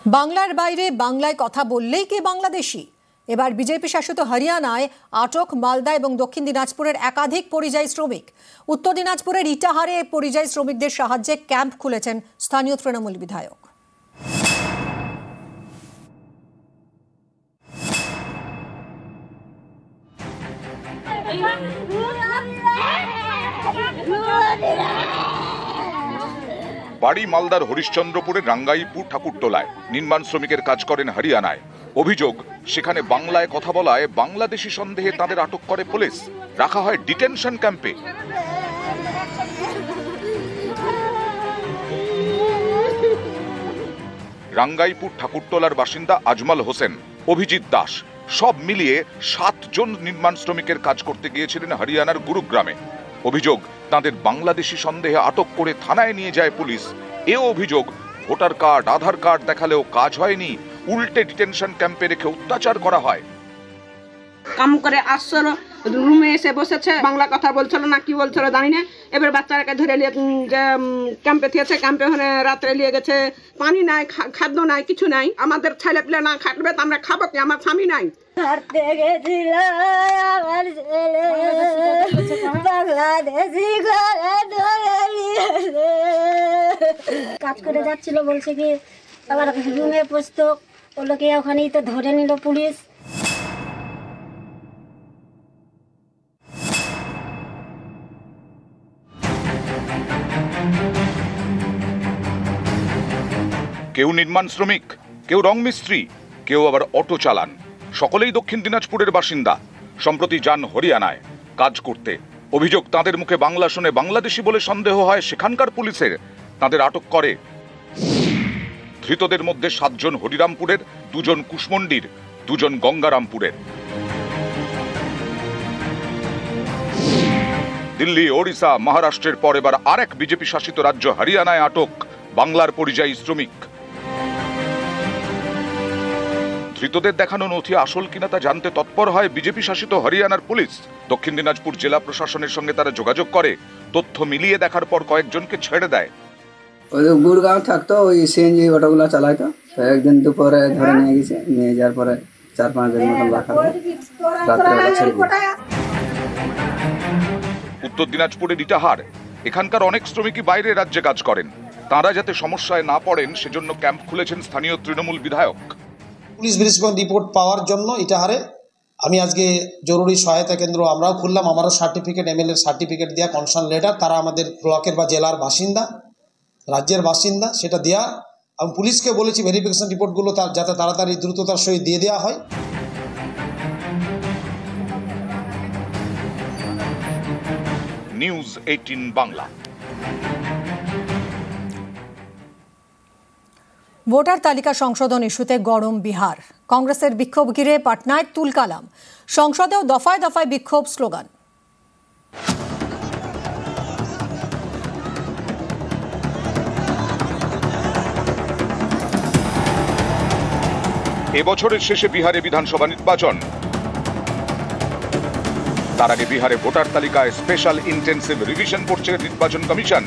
বাংলার বাইরে বাংলায় কথা বললেই কি বাংলাদেশি? এবার বিজেপি শাসিত হরিয়ানায় আটক মালদা এবং দক্ষিণ দিনাজপুরের একাধিক পরিযায়ী শ্রমিক। উত্তর দিনাজপুরের ইটাহারে পরিযায়ী শ্রমিকদের সাহায্যে ক্যাম্প খুলেছেন স্থানীয় তৃণমূল বিধায়ক। বাড়ি মালদার হরিশ্চন্দ্রপুরের রাঙ্গাইপুর ঠাকুরটোলায় নির্মাণ শ্রমিকের কাজ করেন হরিয়ানায়। অভিযোগ, সেখানে বাংলায় কথা বলায় বাংলাদেশি সন্দেহে তাদের আটক করে পুলিশ, রাখা হয় ডিটেনশন ক্যাম্পে। রাঙ্গাইপুর ঠাকুরটোলার বাসিন্দা আজমল হোসেন, অভিজিৎ দাস সব মিলিয়ে 7 জন নির্মাণ শ্রমিকের কাজ করতে গিয়েছিলেন হরিয়ানার গুরুগ্রামে। অভিযোগ, তাদের বাংলাদেশি সন্দেহে আটক করে থানায় নিয়ে যায় পুলিশ। এ অভিযোগ, ভোটার কার্ড আধার কার্ড দেখালেও কাজ হয়নি, উল্টে ডিটেনশন ক্যাম্পে রেখে অত্যাচার করা হয়। কাম করে আসছিল, রুমে এসে বসেছে, বাংলা কথা বলছিল না কি বলছিল জানি না। এবার বাচ্চাটাকে ধরে নিয়ে যে ক্যাম্পে থিয়েছে, ক্যাম্পে ওখানে রাত্রে নিয়ে গেছে। পানি নাই, খাদ্য নাই, কিছু নাই। আমাদের ছেলে পেলে না খাটবে তো আমরা খাবো কি? আমার স্বামী নাই। কাজ করে যাচ্ছিল, বলছে কি আবার রুমে বসতো, ওগুলোকে ওখানেই তো ধরে নিল পুলিশ। কেউ নির্মাণ শ্রমিক, কেউ রং মিস্ত্রি, কেউ আবার অটো চালান। সকলেই দক্ষিণ দিনাজপুরের বাসিন্দা। সম্প্রতি যান হরিয়ানায় কাজ করতে। অভিযোগ, তাদের মুখে বাংলা শুনে বাংলাদেশি বলে সন্দেহ হয় সেখানকার পুলিশের, তাদের আটক করে। ধৃতদের মধ্যে 7 জন হরিরামপুরের, 2 জন কুশমন্ডির, 2 জন গঙ্গারামপুরের। দিল্লি, ওড়িশা, মহারাষ্ট্রের পর এবার আরেক বিজেপি শাসিত রাজ্য হরিয়ানায় আটক বাংলার পরিযায়ী শ্রমিক। ধৃতদের দেখানো নথি আসল কিনা তা জানতে তৎপর হয় বিজেপি শাসিত হরিয়ানার পুলিশ। দক্ষিণ দিনাজপুর জেলা প্রশাসনের সঙ্গে তারা যোগাযোগ করে। তথ্য মিলিয়ে দেখার পর কয়েকজনকে ছেড়ে দেয়। গুড়গাঁও থাকতো, ওই সিএনজি অটোগুলো চালাইতো। তো একদিন দুপুরে ধরে নিয়ে গেছে, নিয়ে যাওয়ার পরে 4-5 দিন মতন রাখা হয়। উত্তর দিনাজপুরের ইটাহার, এখানকার অনেক শ্রমিকই বাইরে রাজ্যে কাজ করেন। তারা যাতে সমস্যায় না পড়েন সেজন্য ক্যাম্প খুলেছেন স্থানীয় তৃণমূল বিধায়ক। পুলিশ ভেরিফিকেশন রিপোর্ট পাওয়ার জন্য ইটাহারে আমি আজকে জরুরি সহায়তা কেন্দ্র আমরাও খুললাম। আমারও সার্টিফিকেট, এমএলএর সার্টিফিকেট দেওয়া, কনসার্ন লেটার, তারা আমাদের ব্লকের বা জেলার বাসিন্দা, রাজ্যের বাসিন্দা, সেটা দেওয়া। আমি পুলিশকে বলেছি ভেরিফিকেশন রিপোর্টগুলো যাতে তাড়াতাড়ি দ্রুততার সহিত দিয়ে দেওয়া হয়। নিউজ 18 বাংলা। ভোটার তালিকা সংশোধন ইস্যুতে গরম বিহার। কংগ্রেসের বিক্ষোভ ঘিরে পাটনায় তুলকালাম। সংসদেও দফায় দফায় বিক্ষোভ স্লোগান। এবছরের শেষে বিহারে বিধানসভা নির্বাচন। তার আগে বিহারে ভোটার তালিকায় স্পেশাল ইন্টেন্সিভ রিভিশন করছে নির্বাচন কমিশন।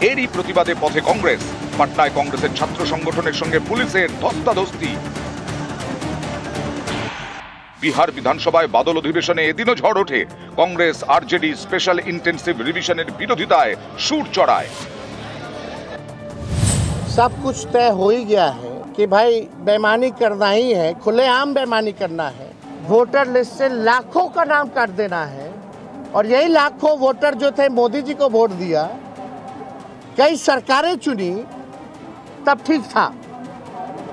এরই প্রতিবাদে পথে কংগ্রেস। পাটনায় কংগ্রেসের ছাত্র সংগঠনের সঙ্গে পুলিশের ধস্তাধস্তি। বিহার বিধানসভায় বাদল অধিবেশনে এদিনও ঝড় ওঠে। কংগ্রেস আরজেডি স্পেশাল ইন্টেন্সিভ রিভিশনের বিরোধিতায় সুর চড়ায়। सब कुछ तय हो ही गया है कि भाई बेईमानी करना ही है, खुलेआम बेईमानी करना है। वोटर लिस्ट से लाखों का नाम काट देना है। और यही लाखों वोटर जो थे मोदी जी को वोट दिया, कई सरकारें चुनी, तब ठीक था।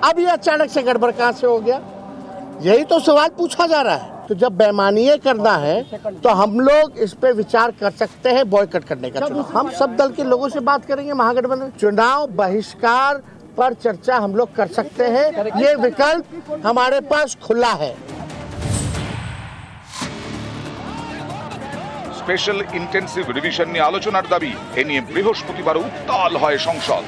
अब ये अचानक से गड़बड़ कहाँ से हो गया? यही तो सवाल पूछा जा रहा है। तो जब बेईमानी करना है तो हम लोग इस पे विचार कर सकते हैं, बॉयकॉट करने का चुनाव। हम सब दल के लोगों से बात करेंगे। महागठबंधन चुनाव बहिष्कार पर चर्चा हम लोग कर सकते हैं। ये विकल्प हमारे पास खुला है। স্পেশাল ইন্টেন্সিভ রিভিশন নিয়ে আলোচনার দাবি। এ নিয়ে বৃহস্পতিবার উত্তাল হয় সংসদ।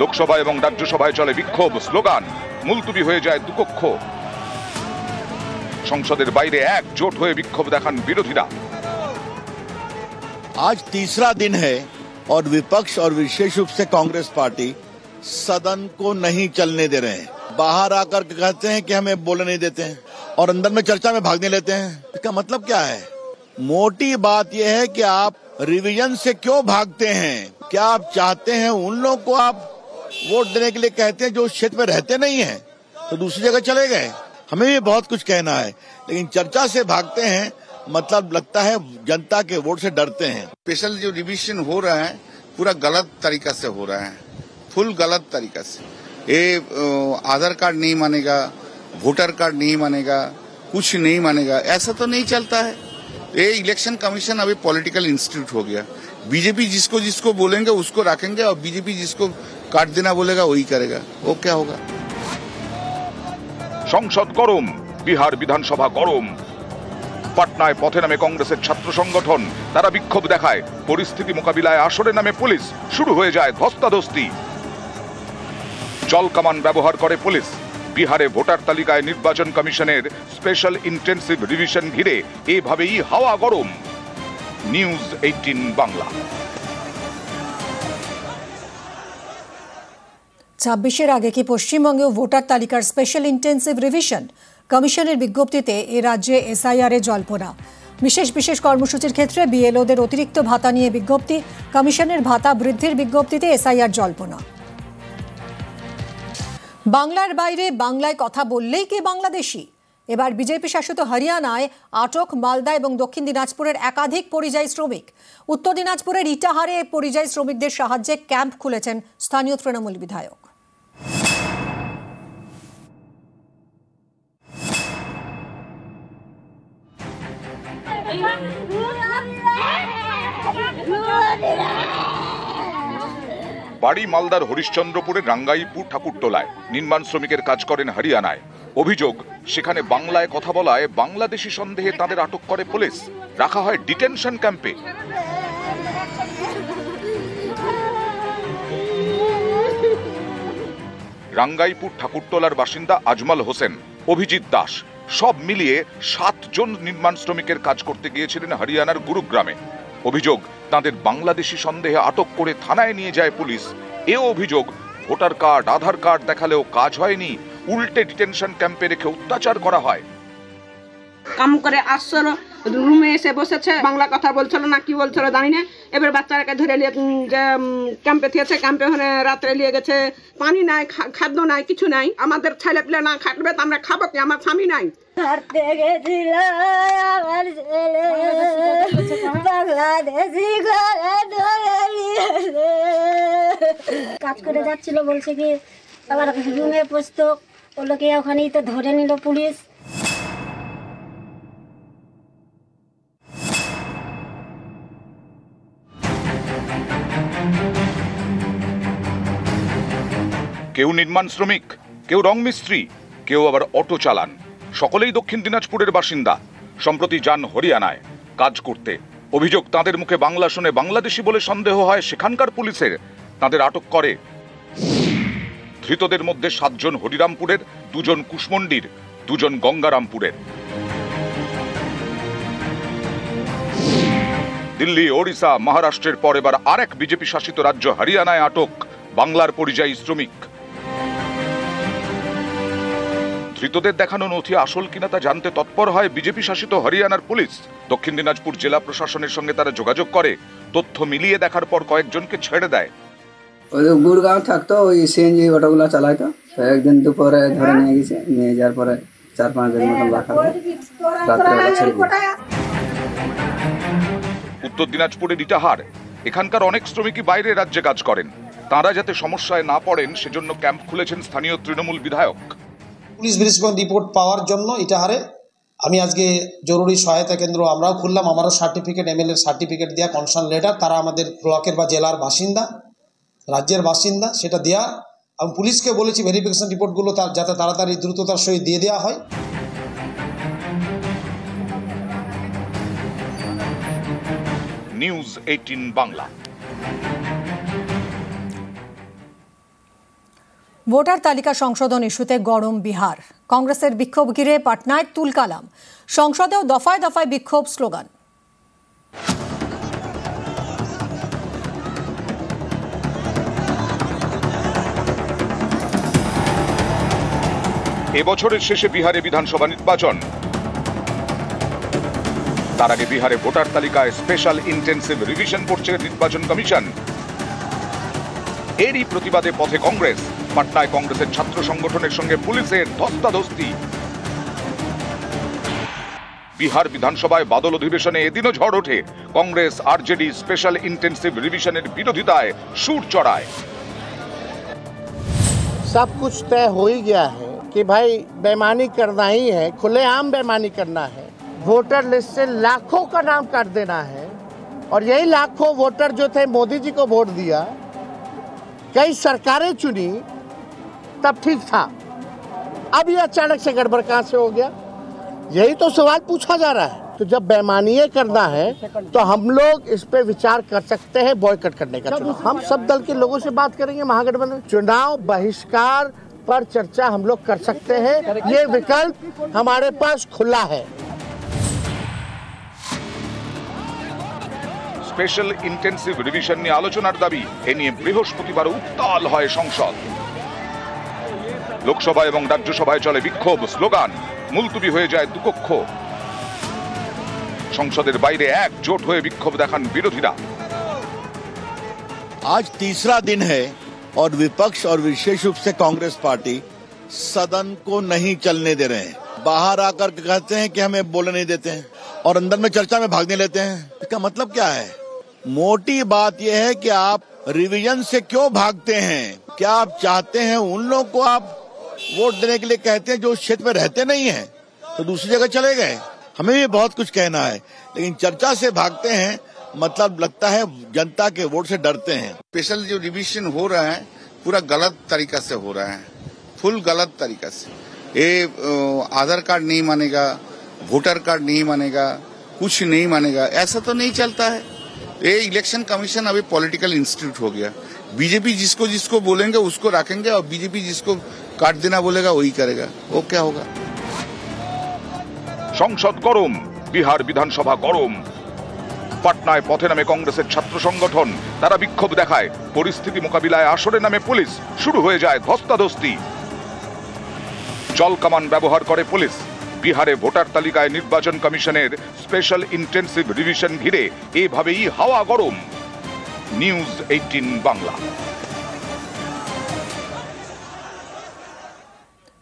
লোকসভা এবং রাজ্যসভায় চলে বিক্ষোভ, স্লোগান। মুলতুবি হয়ে যায় দুকক্ষ। সংসদের বাইরে একজোট হয়ে বিক্ষোভ দেখান বিরোধীরা। आज तीसरा दिन है और विपक्ष और विशेष रूप से कांग्रेस पार्टी सदन को नहीं चलने दे रहे हैं। बाहर आकर कहते हैं कि हमें बोलने नहीं देते हैं और अंदर में चर्चा में भागने लेते हैं। इसका मतलब क्या है? मोटी बात यह है कि आप रिवीजन से क्यों भागते हैं? क्या आप चाहते हैं उन लोगों को आप वोट देने के लिए कहते हैं जो उस क्षेत्र में रहते नहीं हैं तो दूसरी जगह चले गए? हमें भी बहुत कुछ कहना है, लेकिन चर्चा से भागते हैं, मतलब लगता है जनता के वोट से डरते हैं। स्पेशल जो रिविजन हो रहा है पूरा गलत तरीका से हो रहा है, फुल गलत तरीका से। ये आधार कार्ड नहीं मानेगा, वोटर कार्ड नहीं मानेगा, कुछ नहीं मानेगा, ऐसा तो नहीं चलता है। ये इलेक्शन कमीशन अभी पॉलिटिकल इंस्टीट्यूट हो गया। बीजेपी जिसको जिसको बोलेंगे उसको रखेंगे और बीजेपी जिसको काट देना बोलेगा वही करेगा। वो क्या होगा? সংসদ গরম, বিহার বিধানসভা গরম। পাটনায় পথে নামে কংগ্রেসের ছাত্র সংগঠন, তারা বিক্ষোভ দেখায়। পরিস্থিতি মোকাবিলায় আসরে নামে পুলিশ, শুরু হয়ে যায় ধস্তাধস্তি। জলকামান ব্যবহার করে পুলিশ। বিহারে ভোটার তালিকায় নির্বাচন কমিশনের স্পেশাল ইন্টেন্সিভ রিভিশন ঘিরে এভাবেই হাওয়া গরম। নিউজ 18 বাংলা। 26-এর আগে কি পশ্চিমবঙ্গেও ভোটার তালিকার স্পেশাল ইন্টেন্সিভ রিভিশন? কমিশনের বিজ্ঞপ্তিতে এ রাজ্যে এসআইআর এ জল্পনা। বিশেষ বিশেষ কর্মসূচির ক্ষেত্রে বিএলওদের অতিরিক্ত ভাতা নিয়ে বিজ্ঞপ্তি, কমিশনের ভাতা বৃদ্ধির বিজ্ঞপ্তিতে এসআইআর জল্পনা। বাংলার বাইরে বাংলায় কথা বললেই কি বাংলাদেশি? এবার বিজেপি শাসিত হরিয়ানায় আটক মালদা এবং দক্ষিণ দিনাজপুরের একাধিক পরিযায়ী শ্রমিক। উত্তর দিনাজপুরের ইটাহারে পরিযায়ী শ্রমিকদের সাহায্যে ক্যাম্প খুলেছেন স্থানীয় তৃণমূল বিধায়ক। বাড়ি মালদার হরিশ্চন্দ্রপুরের রাঙ্গাইপুর ঠাকুরটোলায় নির্মাণ শ্রমিকের কাজ করেন হরিয়ানায়। অভিযোগ, সেখানে বাংলায় কথা বলায় বাংলাদেশি সন্দেহে তাদের আটক করে পুলিশ, রাখা হয় ডিটেনশন ক্যাম্পে। রাঙ্গাইপুর ঠাকুরটোলার বাসিন্দা আজমল হোসেন, অভিজিৎ দাস, সব মিলিয়ে 7 জন নির্মাণ শ্রমিকের কাজ করতে গিয়েছিলেন হরিয়ানার গুরুগ্রামে। অভিযোগ, তাদের বাংলাদেশি সন্দেহে আটক করে থানায় নিয়ে যায় পুলিশ। এও অভিযোগ, ভোটার কার্ড, আধার কার্ড দেখালেও কাজ হয়নি, উল্টে ডিটেনশন ক্যাম্পে রেখে অত্যাচার করা হয়। কাম করে আসছিল, রুমে এসে বসেছে, বাংলা কথা বলছিল না কি বলছিল জানি না। এবার বাচ্চাটাকে ধরে নিয়ে যে ক্যাম্পে থিয়েছে, ক্যাম্পে ওখানে রাত্রে নিয়ে গেছে। পানি নাই, খাদ্য নাই, কিছু নাই। আমাদের ছেলে পেলে না খাটবে তো আমরা খাবো কি? আমার স্বামী নাই। হাঁটতে গেছিল আমার ছেলে, বাংলাদেশি ঘরে ধরে নিয়েছে। কাজ করে যাচ্ছিল, বলছে কি আবার রুমে বসতো, ওগুলোকে ওখানেই তো ধরে নিল পুলিশ। কেউ নির্মাণ শ্রমিক, কেউ রং মিস্ত্রি, কেউ আবার অটো চালান। সকলেই দক্ষিণ দিনাজপুরের বাসিন্দা। সম্প্রতি যান হরিয়ানায় কাজ করতে। অভিযোগ, তাদের মুখে বাংলা শুনে বাংলাদেশি বলে সন্দেহ হয় সেখানকার পুলিশের, তাদের আটক করে। ধৃতদের মধ্যে 7 জন হরিরামপুরের, 2 জন কুশমন্ডির, 2 জন গঙ্গারামপুরের। দিল্লি, ওড়িশা, মহারাষ্ট্রের পর এবার আরেক বিজেপি শাসিত রাজ্য হরিয়ানায় আটক বাংলার পরিযায়ী শ্রমিক। ধৃতদের দেখানো নথি আসল কিনা তা জানতে তৎপর হয় বিজেপি শাসিত হরিয়ানার পুলিশ। দক্ষিণ দিনাজপুর জেলা প্রশাসনের সঙ্গে তারা যোগাযোগ করে। তথ্য মিলিয়ে দেখার পর কয়েকজনকে ছেড়ে দেয়। ওই গুড়গাঁও থাকতো, ওই সিএনজি অটোগুলো চালাইতো। তো একদিন দুপুরে ধরে নিয়ে গেছে, নিয়ে যাওয়ার পরে 4-5 দিন মতন রাখা হয়, রাত্রে ছেড়ে দিই। উত্তর দিনাজপুরের ইটাহার, এখানকার অনেক শ্রমিকই বাইরে রাজ্যে কাজ করেন। তারা যাতে সমস্যায় না পড়েন সেজন্য ক্যাম্প খুলেছেন স্থানীয় তৃণমূল বিধায়ক। পুলিশ ভেরিফিকেশন রিপোর্ট পাওয়ার জন্য ইটাহারে আমি আজকে জরুরি সহায়তা কেন্দ্র আমরাও খুললাম। আমারও সার্টিফিকেট, এমএলএর সার্টিফিকেট দেওয়া, কনসার্ন লেটার, তারা আমাদের ব্লকের বা জেলার বাসিন্দা, রাজ্যের বাসিন্দা, সেটা দেওয়া। আমি পুলিশকে বলেছি ভেরিফিকেশন রিপোর্টগুলো যাতে তাড়াতাড়ি দ্রুততার সহিত দিয়ে দেওয়া হয়। নিউজ 18 বাংলা। ভোটার তালিকা সংশোধন ইস্যুতে গরম বিহার। কংগ্রেসের বিক্ষোভ ঘিরে পাটনায় তুলকালাম। সংসদেও দফায় দফায় বিক্ষোভ, স্লোগান। এবছরের শেষে বিহারে বিধানসভা নির্বাচন। তার আগে বিহারে ভোটার তালিকায় স্পেশাল ইন্টেন্সিভ রিভিশন করছে নির্বাচন কমিশন। এরই প্রতিবাদে পথে কংগ্রেস। পাটনায় কংগ্রেসের ছাত্র সংগঠনের সঙ্গে পুলিশের ধস্তাধস্তি। বিহার বিধানসভায় বাদল অধিবেশনে এদিনও ঝড় ওঠে। কংগ্রেস আরজেডি স্পেশাল ইন্টেন্সিভ রিভিশনের বিরোধিতায় সুর চড়ায়। सब कुछ तय हो ही गया है कि भाई बेईमानी करना ही है, खुलेआम बेईमानी करना है। वोटर लिस्ट से लाखों का नाम काट देना है और यही लाखों वोटर जो थे मोदी जी को वोट दिया, कई सरकारें चुनी, तब ठीक था। अब ये अचानक से गड़बड़ कहां से हो गया, यही तो सवाल पूछा जा रहा है। तो जब बेईमानी करना है तो हम लोग इस पे विचार कर सकते हैं बॉयकॉट करने का चुनाव। हम सब दल के लोगों से बात करेंगे। महागठबंधन चुनाव बहिष्कार पर चर्चा हम लोग कर सकते हैं, ये विकल्प हमारे पास खुला है। স্পেশাল ইন্টেন্সিভ রিভিশন নিয়ে আলোচনার দাবি। এ নিয়ে বৃহস্পতিবার উত্তাল হয় সংসদ। লোকসভা এবং রাজ্যসভায় চলে বিক্ষোভ, স্লোগান, মুলতুবি হয়ে যায় দুকক্ষ। সংসদের বাইরে একজোট হয়ে বিক্ষোভ দেখান বিরোধীরা। आज तीसरा दिन है और विपक्ष और विशेष रूप से कांग्रेस पार्टी सदन को नहीं चलने दे रहे हैं। बाहर आकर कहते हैं कि हमें बोलने नहीं देते हैं और अंदर में चर्चा में भागने लेते हैं। इसका मतलब क्या है? मोटी बात यह है कि आप रिवीजन से क्यों भागते हैं? क्या आप चाहते हैं उन लोगों को आप वोट देने के लिए कहते हैं जो उस क्षेत्र में रहते नहीं हैं, तो दूसरी जगह चले गए? हमें भी बहुत कुछ कहना है, लेकिन चर्चा से भागते हैं, मतलब लगता है जनता के वोट से डरते हैं। स्पेशल जो रिविजन हो रहा है पूरा गलत तरीका से हो रहा है, फुल गलत तरीका से। ये आधार कार्ड नहीं मानेगा, वोटर कार्ड नहीं मानेगा, कुछ नहीं मानेगा, ऐसा तो नहीं चलता है। ये इलेक्शन कमीशन अभी पॉलिटिकल इंस्टीट्यूट हो गया। बीजेपी जिसको जिसको बोलेंगे उसको रखेंगे और बीजेपी जिसको काट देना बोलेगा वही करेगा। वो क्या होगा? সংসদ গরম, বিহার বিধানসভা গরম। পাটনায় পথে নামে কংগ্রেসের ছাত্র সংগঠন। তারা বিক্ষোভ দেখায়। পরিস্থিতি মোকাবিলায় আসরে নামে পুলিশ। শুরু হয়ে যায় ধস্তাধস্তি। জল কামান ব্যবহার করে পুলিশ। বিহারে ভোটার তালিকায় নির্বাচন কমিশনের স্পেশাল ইন্টেন্সিভ রিভিশন ঘিরে এভাবেই হাওয়া গরম। নিউজ 18 বাংলা।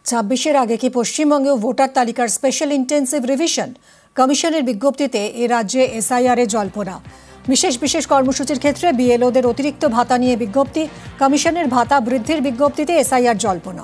26-এর আগে কি পশ্চিমবঙ্গেও ভোটার তালিকার স্পেশাল ইন্টেন্সিভ রিভিশন? কমিশনের বিজ্ঞপ্তিতে এ রাজ্যে এসআইআর এ জল্পনা। বিশেষ বিশেষ কর্মসূচির ক্ষেত্রে বিএলওদের অতিরিক্ত ভাতা নিয়ে বিজ্ঞপ্তি। কমিশনের ভাতা বৃদ্ধির বিজ্ঞপ্তিতে এসআইআর জল্পনা।